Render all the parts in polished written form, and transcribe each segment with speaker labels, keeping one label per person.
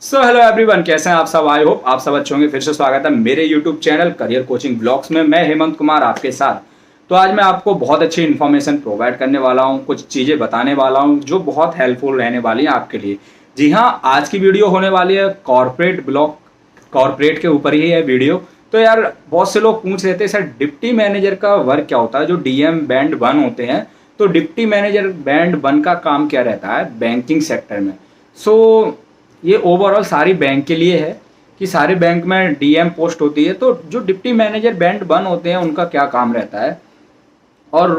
Speaker 1: Hello everyone, कैसे हैं आप सब। आई होप आप सब अच्छे होंगे। फिर से स्वागत है मेरे YouTube channel career coaching blogs में। मैं हेमंत कुमार आपके साथ। तो आज मैं आपको बहुत अच्छी इन्फॉर्मेशन प्रोवाइड करने वाला हूं, कुछ चीज़ें बताने वाला हूं जो बहुत हेल्पफुल रहने वाली हैं आपके लिए। जी हाँ, आज की वीडियो होने वाली है कॉर्पोरेट ब्लॉग, कॉर्पोरेट के ऊपर ही है वीडियो। तो यार बहुत से लोग पूछ रहे थे सर डिप्टी मैनेजर का वर्क क्या होता है, जो डीएम बैंड 1 होते हैं। तो डिप्टी मैनेजर बैंड 1 का काम क्या रहता है बैंकिंग सेक्टर में। सो ये ओवरऑल सारी बैंक के लिए है कि सारे बैंक में डीएम पोस्ट होती है। तो जो डिप्टी मैनेजर बैंड 1 होते हैं उनका क्या काम रहता है और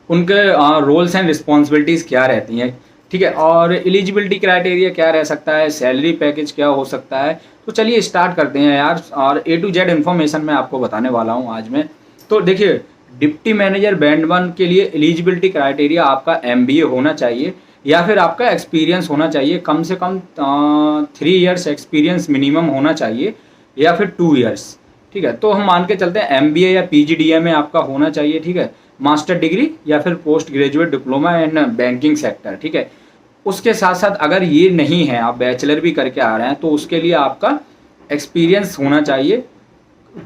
Speaker 1: उनके रोल्स एंड रिस्पॉन्सिबिलिटीज़ क्या रहती हैं, ठीक है। और एलिजिबिलिटी क्राइटेरिया क्या रह सकता है, सैलरी पैकेज क्या हो सकता है। तो चलिए स्टार्ट करते हैं यार, और ए टू जेड इन्फॉर्मेशन मैं आपको बताने वाला हूँ आज में। तो देखिए, डिप्टी मैनेजर बैंड 1 के लिए एलिजिबिलिटी क्राइटेरिया आपका एमबीए होना चाहिए या फिर आपका एक्सपीरियंस होना चाहिए, कम से कम 3 इयर्स एक्सपीरियंस मिनिमम होना चाहिए या फिर 2 इयर्स, ठीक है। तो हम मान के चलते हैं एमबीए या पीजीडीएमए आपका होना चाहिए, ठीक है। मास्टर डिग्री या फिर post graduate diploma in banking sector, ठीक है। उसके साथ साथ अगर ये नहीं है, आप बैचलर भी करके आ रहे हैं, तो उसके लिए आपका एक्सपीरियंस होना चाहिए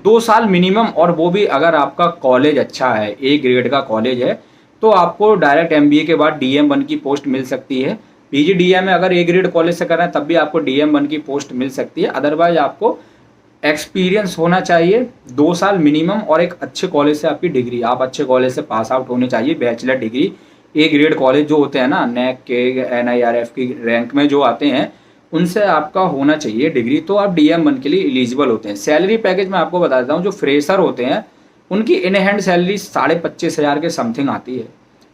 Speaker 1: 2 साल मिनिमम। और वो भी अगर आपका कॉलेज अच्छा है, ए ग्रेड का कॉलेज है, तो आपको डायरेक्ट एमबीए के बाद डीएम 1 की पोस्ट मिल सकती है। पीजीडीएम में अगर ए ग्रेड कॉलेज से कर रहे हैं तब भी आपको डीएम 1 की पोस्ट मिल सकती है। अदरवाइज आपको एक्सपीरियंस होना चाहिए 2 साल मिनिमम और एक अच्छे कॉलेज से आपकी डिग्री, आप अच्छे कॉलेज से पास आउट होने चाहिए, bachelor degree. A grade college जो होते हैं ना, नैक के एनआईआरएफ की रैंक में जो आते हैं, उनसे आपका होना चाहिए डिग्री। तो आप डीएम 1 के लिए एलिजिबल होते हैं। सैलरी पैकेज में आपको बता देता हूँ, जो फ्रेशर होते हैं उनकी इन हैंड सैलरी 25,500 के समथिंग आती है,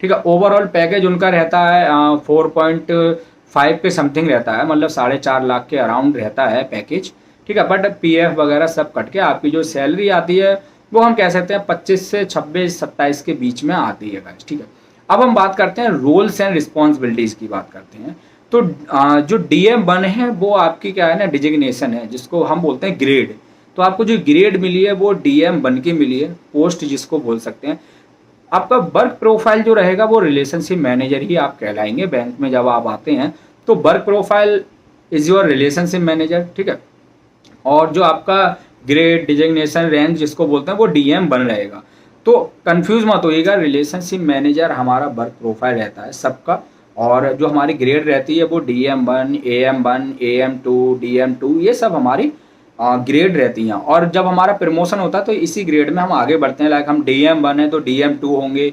Speaker 1: ठीक है। ओवरऑल पैकेज उनका रहता है 4.5 के समथिंग रहता है, मतलब 4.5 लाख के अराउंड रहता है पैकेज, ठीक है। बट पीएफ वगैरह सब कट के आपकी जो सैलरी आती है वो हम कह सकते हैं 25 से 26-27 के बीच में आती है गाइस, ठीक है। अब हम बात करते हैं रोल्स एंड रिस्पॉन्सिबिलिटीज़ की बात करते हैं। तो जो डीएम 1 है वो आपकी क्या है ना, डिजिग्नेशन है जिसको हम बोलते हैं ग्रेड। तो आपको जो ग्रेड मिली है वो डीएम 1 की मिली है, पोस्ट जिसको बोल सकते हैं। आपका वर्क प्रोफाइल जो रहेगा वो रिलेशनशिप मैनेजर ही आप कहलाएंगे बैंक में जब आप आते हैं। तो work profile is your relationship manager, ठीक है। और जो आपका ग्रेड डिजिग्नेशन रैंक जिसको बोलते हैं वो डीएम 1 रहेगा। तो कंफ्यूज मत होइएगा, रिलेशनशिप मैनेजर हमारा वर्क प्रोफाइल रहता है सबका, और जो हमारी ग्रेड रहती है वो डीएम 1, एएम 1, एएम 2, डीएम 2, ये सब हमारी ग्रेड रहती हैं। और जब हमारा प्रमोशन होता है तो इसी ग्रेड में हम आगे बढ़ते हैं। लाइक हम डीएम 1 है तो डीएम 2 होंगे,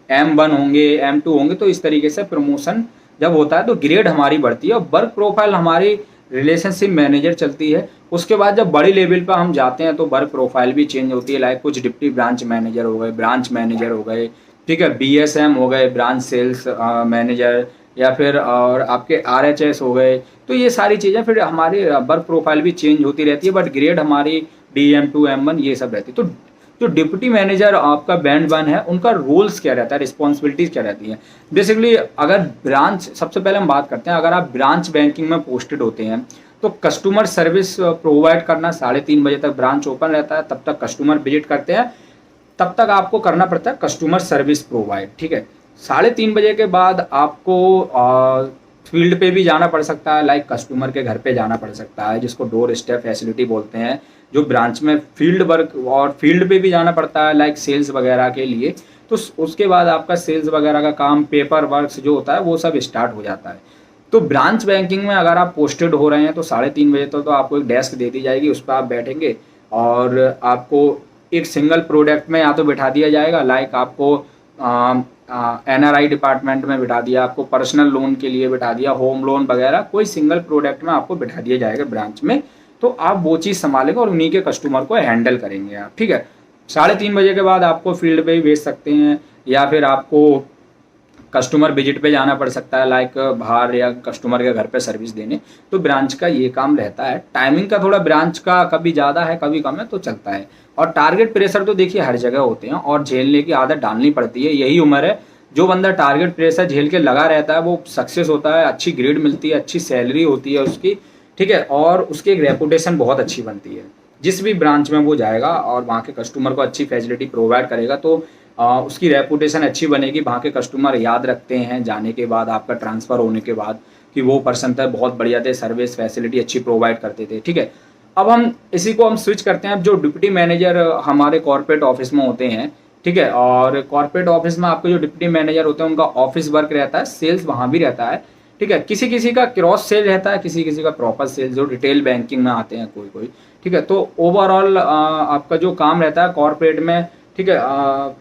Speaker 1: एम 1 होंगे, एम 2 होंगे। तो इस तरीके से प्रमोशन जब होता है तो ग्रेड हमारी बढ़ती है और वर्क प्रोफाइल हमारी रिलेशनशिप मैनेजर चलती है। उसके बाद जब बड़ी लेवल पर हम जाते हैं तो वर्क प्रोफाइल भी चेंज होती है। लाइक कुछ डिप्टी ब्रांच मैनेजर हो गए, ब्रांच मैनेजर हो गए, ठीक है, बीएसएम हो गए, ब्रांच सेल्स मैनेजर, या फिर और आपके आरएचएस हो गए। तो ये सारी चीज़ें फिर हमारी वर्क प्रोफाइल भी चेंज होती रहती है, बट ग्रेड हमारी डीएम 2, एम 1 ये सब रहती है। तो जो डिप्टी मैनेजर आपका बैंड 1 है उनका रोल्स क्या रहता है, रिस्पॉन्सिबिलिटीज़ क्या रहती है। बेसिकली अगर ब्रांच, सबसे पहले हम बात करते हैं, अगर आप ब्रांच बैंकिंग में पोस्टेड होते हैं तो कस्टमर सर्विस प्रोवाइड करना, 3:30 बजे तक ब्रांच ओपन रहता है, तब तक कस्टमर विजिट करते हैं, तब तक आपको करना पड़ता है कस्टमर सर्विस प्रोवाइड, ठीक है। 3:30 बजे के बाद आपको फील्ड पे भी जाना पड़ सकता है, लाइक कस्टमर के घर पे जाना पड़ सकता है जिसको डोर स्टेप फैसिलिटी बोलते हैं। जो ब्रांच में फील्ड वर्क, और फील्ड पे भी जाना पड़ता है लाइक सेल्स वगैरह के लिए। तो उसके बाद आपका सेल्स वगैरह का काम, पेपर वर्क जो होता है वो सब स्टार्ट हो जाता है। तो ब्रांच बैंकिंग में अगर आप पोस्टेड हो रहे हैं तो 3:30 बजे तक तो आपको एक डेस्क दे दी जाएगी, उस पर आप बैठेंगे और आपको एक सिंगल प्रोडक्ट में या तो बिठा दिया जाएगा, लाइक आपको एनआरआई डिपार्टमेंट में बिठा दिया, आपको पर्सनल लोन के लिए बिठा दिया, होम लोन वगैरह, कोई सिंगल प्रोडक्ट में आपको बिठा दिया जाएगा ब्रांच में। तो आप वो चीज़ संभालेंगे और उन्हीं के कस्टमर को हैंडल करेंगे आप, ठीक है। 3:30 बजे के बाद आपको फील्ड पे भी भेज सकते हैं या फिर आपको कस्टमर विजिट पे जाना पड़ सकता है, लाइक बाहर या कस्टमर के घर पे सर्विस देने। तो ब्रांच का ये काम रहता है। टाइमिंग का थोड़ा ब्रांच का कभी ज़्यादा है कभी कम है, तो चलता है। और टारगेट प्रेशर तो देखिए हर जगह होते हैं और झेलने की आदत डालनी पड़ती है, यही उम्र है। जो बंदा टारगेट प्रेशर झेल के लगा रहता है वो सक्सेस होता है, अच्छी ग्रेड मिलती है, अच्छी सैलरी होती है उसकी, ठीक है। और उसकी एक रेपुटेशन बहुत अच्छी बनती है जिस भी ब्रांच में वो जाएगा और वहाँ के कस्टमर को अच्छी फैसिलिटी प्रोवाइड करेगा। तो उसकी रेपुटेशन अच्छी बनेगी, वहाँ के कस्टमर याद रखते हैं जाने के बाद, आपका ट्रांसफ़र होने के बाद, कि वो पर्सन थे बहुत बढ़िया थे, सर्विस फैसिलिटी अच्छी प्रोवाइड करते थे, ठीक है। अब हम इसी को हम स्विच करते हैं। अब जो डिप्टी मैनेजर हमारे कॉर्पोरेट ऑफिस में होते हैं, ठीक है, और कॉर्पोरेट ऑफिस में आपके जो डिप्टी मैनेजर होते हैं उनका ऑफिस वर्क रहता है, सेल्स वहाँ भी रहता है, ठीक है। किसी किसी का क्रॉस सेल रहता है, किसी किसी का प्रॉपर सेल, जो रिटेल बैंकिंग में आते हैं कोई कोई, ठीक है। तो ओवरऑल आपका जो काम रहता है कॉर्पोरेट में, ठीक है,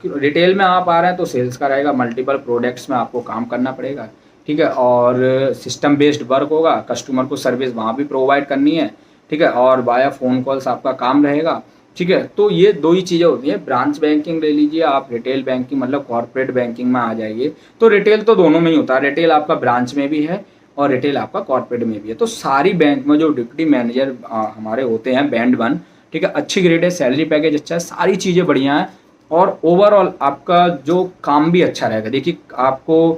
Speaker 1: रिटेल में आप आ रहे हैं तो सेल्स का रहेगा, मल्टीपल प्रोडक्ट्स में आपको काम करना पड़ेगा, ठीक है, और सिस्टम बेस्ड वर्क होगा, कस्टमर को सर्विस वहाँ भी प्रोवाइड करनी है, ठीक है, और वाया फ़ोन कॉल्स आपका काम रहेगा, ठीक है। तो ये दो ही चीज़ें होती हैं। ब्रांच बैंकिंग ले लीजिए आप, रिटेल बैंकिंग मतलब कॉर्पोरेट बैंकिंग में आ जाइए, तो रिटेल तो दोनों में ही होता है, रिटेल आपका ब्रांच में भी है और रिटेल आपका कॉर्पोरेट में भी है। तो सारी बैंक में जो डिप्टी मैनेजर हमारे होते हैं बैंड 1, ठीक है, अच्छी ग्रेड है, सैलरी पैकेज अच्छा है, सारी चीज़ें बढ़िया हैं, और ओवरऑल आपका जो काम भी अच्छा रहेगा। देखिए आपको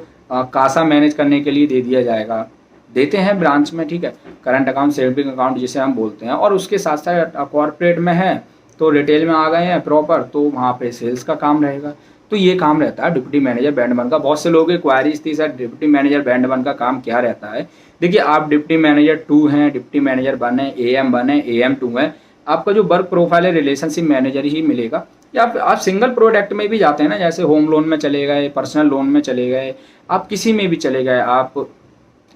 Speaker 1: कासा मैनेज करने के लिए दे दिया जाएगा, देते हैं ब्रांच में, ठीक है, करंट अकाउंट, सेविंग अकाउंट जिसे हम बोलते हैं, और उसके साथ साथ कॉर्पोरेट में है तो रिटेल में आ गए हैं प्रॉपर, तो वहाँ पे सेल्स का काम रहेगा। तो ये काम रहता है डिप्टी मैनेजर बैंड 1 का। बहुत से लोगों की क्वारीज थी, सर डिप्टी मैनेजर बैंड 1 का काम क्या रहता है। देखिए आप डिप्टी मैनेजर 2 हैं, डिप्टी मैनेजर 1 है, AM 1 है, AM 2 है, आपका जो वर्क प्रोफाइल है रिलेशनशिप मैनेजर ही मिलेगा। या आप सिंगल प्रोडक्ट में भी जाते हैं ना, जैसे होम लोन में चले गए, पर्सनल लोन में चले गए, आप किसी में भी चले गए आप,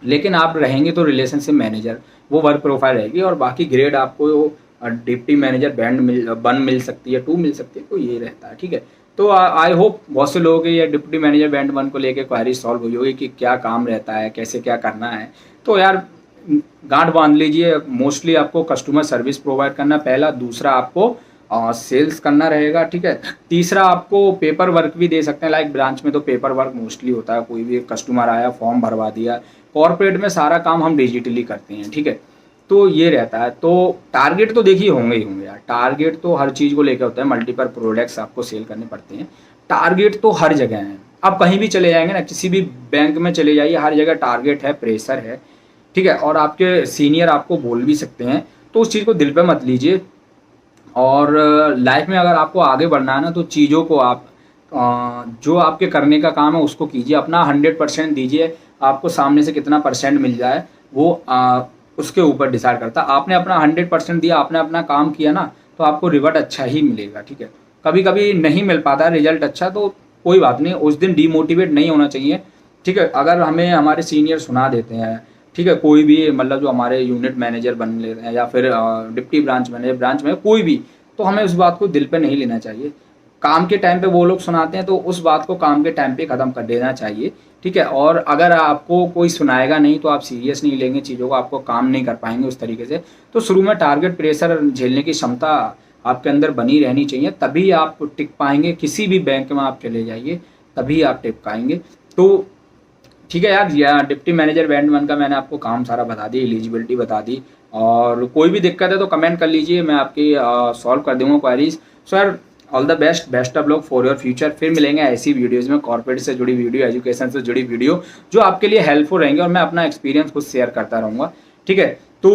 Speaker 1: लेकिन आप रहेंगे तो रिलेशनशिप मैनेजर वो वर्क प्रोफाइल रहेगी, और बाकी ग्रेड आपको डिप्टी मैनेजर बैंड 1 मिल सकती है, 2 मिल सकती है, तो ये रहता है, ठीक है। तो आई होप बहुत से लोगों के ये डिप्टी मैनेजर बैंड 1 को लेकर क्वारी सॉल्व हुई होगी कि क्या काम रहता है, कैसे क्या करना है। तो यार गांठ बांध लीजिए, मोस्टली आपको कस्टमर सर्विस प्रोवाइड करना पहला, दूसरा आपको सेल्स करना रहेगा, ठीक है, तीसरा आपको पेपर वर्क भी दे सकते हैं। लाइक ब्रांच में तो पेपर वर्क मोस्टली होता है, कोई भी कस्टमर आया फॉर्म भरवा दिया। कॉर्पोरेट में सारा काम हम डिजिटली करते हैं, ठीक है। तो ये रहता है। तो टारगेट तो देखिए होंगे ही होंगे यार, टारगेट तो हर चीज़ को लेकर होता है, मल्टीपल प्रोडक्ट्स आपको सेल करने पड़ते हैं, टारगेट तो हर जगह है। आप कहीं भी चले जाएंगे ना, किसी भी बैंक में चले जाइए, हर जगह टारगेट है, प्रेशर है, ठीक है, और आपके सीनियर आपको बोल भी सकते हैं, तो उस चीज़ को दिल पे मत लीजिए। और लाइफ में अगर आपको आगे बढ़ना है ना, तो चीज़ों को आप जो आपके करने का काम है उसको कीजिए, अपना 100% दीजिए। आपको सामने से कितना परसेंट मिल जाए वो उसके ऊपर डिसाइड करता है। आपने अपना 100% दिया, आपने अपना काम किया ना, तो आपको रिवर्ट अच्छा ही मिलेगा, ठीक है। कभी कभी नहीं मिल पाता रिजल्ट अच्छा, तो कोई बात नहीं, उस दिन डीमोटिवेट नहीं होना चाहिए, ठीक है। अगर हमें हमारे सीनियर सुना देते हैं, ठीक है, कोई भी मतलब जो हमारे यूनिट मैनेजर बन लेते हैं या फिर डिप्टी ब्रांच मैनेजर, ब्रांच में कोई भी, तो हमें उस बात को दिल पे नहीं लेना चाहिए। काम के टाइम पे वो लोग सुनाते हैं तो उस बात को काम के टाइम पे ख़त्म कर देना चाहिए, ठीक है। और अगर आपको कोई सुनाएगा नहीं तो आप सीरियस नहीं लेंगे चीज़ों को, आपको काम नहीं कर पाएंगे उस तरीके से। तो शुरू में टारगेट प्रेशर झेलने की क्षमता आपके अंदर बनी रहनी चाहिए, तभी आप टिक पाएंगे। किसी भी बैंक में आप चले जाइए, तभी आप टिक पाएंगे। तो ठीक है यार, डिप्टी मैनेजर बैंड 1 का मैंने आपको काम सारा बता दी, एलिजिबिलिटी बता दी, और कोई भी दिक्कत है तो कमेंट कर लीजिए, मैं आपकी सॉल्व कर दूंगा queries. Sir all the best of luck for your future. फिर मिलेंगे ऐसी वीडियोज़ में, कॉर्पोरेट से जुड़ी वीडियो, एजुकेशन से जुड़ी वीडियो, जो आपके लिए हेल्पफुल रहेंगे, और मैं अपना एक्सपीरियंस खुद शेयर करता रहूँगा, ठीक है। तो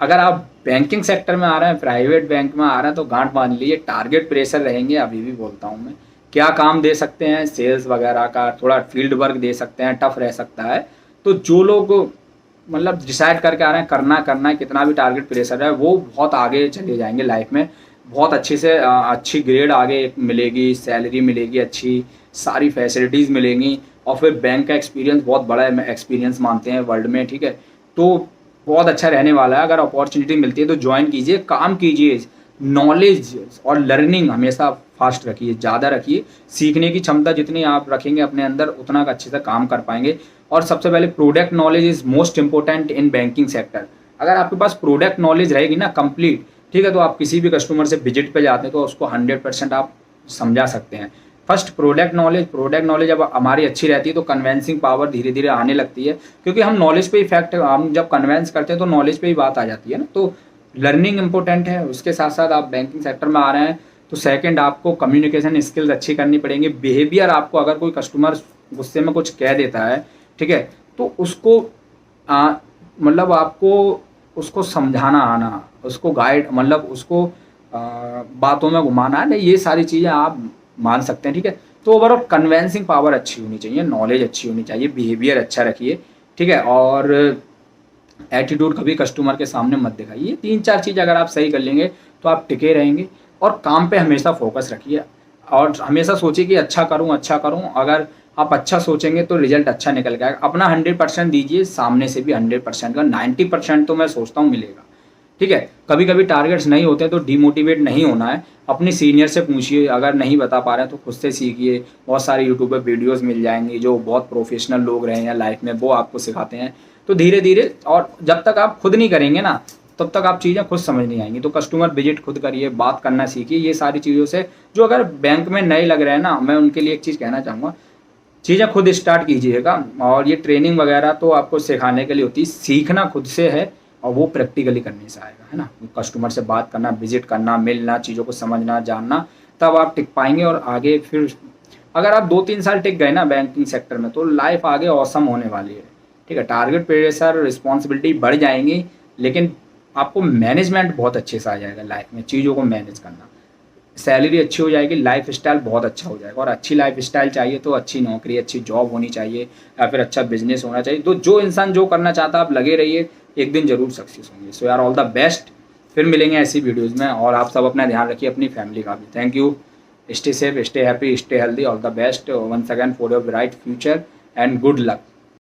Speaker 1: अगर आप बैंकिंग सेक्टर में आ रहे हैं, प्राइवेट बैंक में आ रहे हैं, तो गांठ बांध लीजिए, टारगेट प्रेशर रहेंगे। अभी भी बोलता हूँ मैं, क्या काम दे सकते हैं, सेल्स वगैरह का, थोड़ा फील्ड वर्क दे सकते हैं, टफ रह सकता है। तो जो लोग मतलब डिसाइड करके आ रहे हैं करना है, कितना भी टारगेट प्रेशर है, वो बहुत आगे चले जाएंगे लाइफ में, बहुत अच्छे से अच्छी ग्रेड आगे मिलेगी, सैलरी मिलेगी अच्छी, सारी फैसिलिटीज़ मिलेंगी, और फिर बैंक का एक्सपीरियंस बहुत बड़ा एक्सपीरियंस मानते हैं वर्ल्ड में, ठीक है। तो बहुत अच्छा रहने वाला है। अगर अपॉर्चुनिटी मिलती है तो ज्वाइन कीजिए, काम कीजिए, नॉलेज और लर्निंग हमेशा फास्ट रखिए, ज़्यादा रखिए। सीखने की क्षमता जितनी आप रखेंगे अपने अंदर, उतना अच्छे से काम कर पाएंगे। और सबसे पहले product knowledge is most important in banking sector. अगर आपके पास प्रोडक्ट नॉलेज रहेगी ना कंप्लीट, ठीक है, तो आप किसी भी कस्टमर से विजिट पे जाते हैं तो उसको 100% आप समझा सकते हैं। फर्स्ट प्रोडक्ट नॉलेज अब हमारी अच्छी रहती है तो कन्वेंसिंग पावर धीरे धीरे आने लगती है, क्योंकि हम नॉलेज पे इफेक्ट, हम जब कन्वेंस करते हैं तो नॉलेज पे ही बात आ जाती है ना। तो लर्निंग इंपॉर्टेंट है। उसके साथ साथ आप बैंकिंग सेक्टर में आ रहे हैं तो सेकंड आपको कम्युनिकेशन स्किल्स अच्छी करनी पड़ेंगी। बिहेवियर, आपको अगर कोई कस्टमर गुस्से में कुछ कह देता है, ठीक है, तो उसको मतलब आपको उसको समझाना आना, उसको गाइड, मतलब उसको बातों में घुमाना है, नहीं, ये सारी चीज़ें आप मान सकते हैं, ठीक है। तो ओवरऑल कन्वेंसिंग पावर अच्छी होनी चाहिए, नॉलेज अच्छी होनी चाहिए, बिहेवियर अच्छा रखिए, ठीक है। और एटीट्यूड कभी कस्टमर के सामने मत दिखाइए। ये 3-4 चीज़ अगर आप सही कर लेंगे तो आप टिके रहेंगे। और काम पे हमेशा फोकस रखिए और हमेशा सोचिए कि अच्छा करूं अच्छा करूं। अगर आप अच्छा सोचेंगे तो रिजल्ट अच्छा निकल के आएगा। अपना 100% दीजिए, सामने से भी 100% का 90% तो मैं सोचता हूँ मिलेगा। ठीक है। कभी कभी टारगेट्स नहीं होते तो डिमोटिवेट नहीं होना है। अपने सीनियर से पूछिए, अगर नहीं बता पा रहे हैं तो खुद से सीखिए। बहुत सारे यूट्यूब पे वीडियोस मिल जाएंगी जो बहुत प्रोफेशनल लोग रहे हैं लाइफ में, वो आपको सिखाते हैं। तो धीरे धीरे, और जब तक आप खुद नहीं करेंगे ना तब तक आप चीज़ें खुद समझ नहीं आएंगी। तो कस्टमर विजिट खुद करिए, बात करना सीखिए। ये सारी चीज़ों से जो अगर बैंक में नए लग रहे हैं ना, मैं उनके लिए एक चीज़ कहना चाहूँगा, चीज़ें खुद स्टार्ट कीजिएगा। और ये ट्रेनिंग वगैरह तो आपको सिखाने के लिए होती है, सीखना खुद से है और वो प्रैक्टिकली करने से आएगा, है ना। कस्टमर से बात करना, विजिट करना, मिलना, चीज़ों को समझना, जानना, तब आप टिक पाएंगे। और आगे फिर अगर आप 2-3 साल टिक गए ना बैंकिंग सेक्टर में तो लाइफ आगे ऑसम होने वाली है। ठीक है। टारगेट, प्रेशर, रिस्पॉन्सिबिलिटी बढ़ जाएंगी, लेकिन आपको मैनेजमेंट बहुत अच्छे से आ जाएगा लाइफ में, चीज़ों को मैनेज करना। सैलरी अच्छी हो जाएगी, लाइफ स्टाइल बहुत अच्छा हो जाएगा। और अच्छी लाइफ स्टाइल चाहिए तो अच्छी नौकरी, अच्छी जॉब होनी चाहिए, या फिर अच्छा बिजनेस होना चाहिए। तो जो इंसान जो करना चाहता है आप लगे रहिए, एक दिन जरूर सक्सेस होंगे। सो यार, ऑल द बेस्ट। फिर मिलेंगे ऐसी वीडियोज़ में। और आप सब अपना ध्यान रखिए, अपनी फैमिली का भी। Thank you. Stay safe, stay happy, stay healthy. All the best once again for your bright future and good luck.